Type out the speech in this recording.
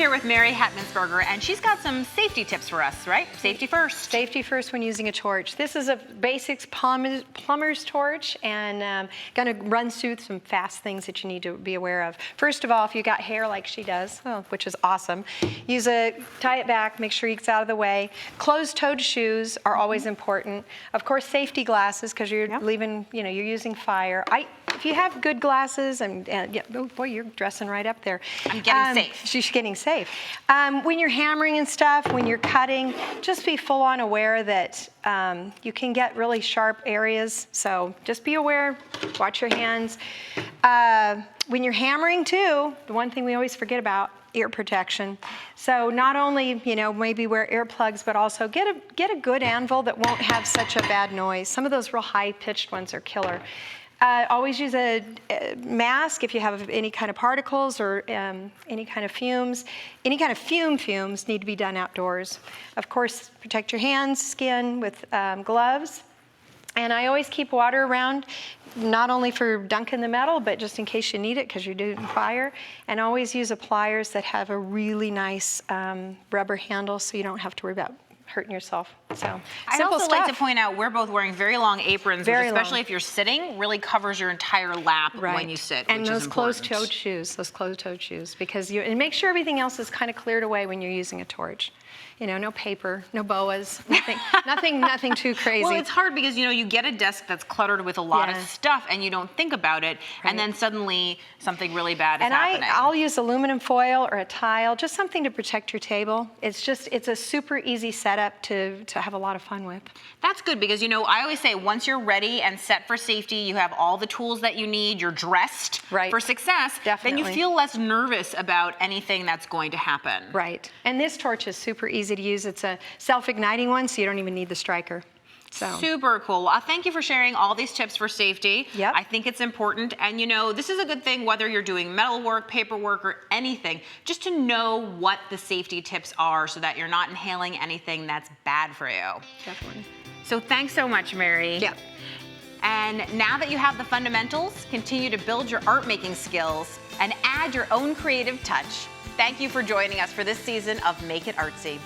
here with Mary Hettmansperger, and she's got some safety tips for us, right? Safety first. Safety first when using a torch. This is a basics plumber's torch, and going to run through some fast things that you need to be aware of. First of all, if you got hair like she does, which is awesome, tie it back, make sure it's out of the way. Closed-toed shoes are always important. Of course, safety glasses, because you're leaving, you're using fire. If you have good glasses, oh boy, you're dressing right up there. I'm getting safe. She's getting safe. When you're hammering and stuff, when you're cutting, just be full on aware that you can get really sharp areas. So just be aware, watch your hands. When you're hammering too, the one thing we always forget about, ear protection. So not only, maybe wear earplugs, but also get a good anvil that won't have such a bad noise. Some of those real high-pitched ones are killer. Always use a mask if you have any kind of particles or any kind of fumes. Any kind of fumes need to be done outdoors. Of course, protect your hands, skin with gloves. And I always keep water around, not only for dunking the metal, but just in case you need it because you're doing fire. And always use pliers that have a really nice rubber handle so you don't have to worry about hurting yourself. So I'd also like to point out we're both wearing very long aprons, which especially if you're sitting, really covers your entire lap when you sit. And those closed-toed shoes, because and make sure everything else is kind of cleared away when you're using a torch. No paper, no boas, nothing too crazy. Well, it's hard because, you get a desk that's cluttered with a lot of stuff and you don't think about it, and then suddenly something really bad is happening. And I'll use aluminum foil or a tile, just something to protect your table. It's a super easy setup to have a lot of fun with. That's good because, I always say once you're ready and set for safety, you have all the tools that you need, you're dressed for success, then you feel less nervous about anything that's going to happen. Right. And this torch is super easy to use. It's a self-igniting one, so you don't even need the striker. So. Super cool. Thank you for sharing all these tips for safety. Yep. I think it's important. And this is a good thing whether you're doing metalwork, paperwork, or anything, just to know what the safety tips are so that you're not inhaling anything that's bad for you. Definitely. So thanks so much, Mary. Yep. And now that you have the fundamentals, continue to build your art making skills and add your own creative touch. Thank you for joining us for this season of Make It Artsy.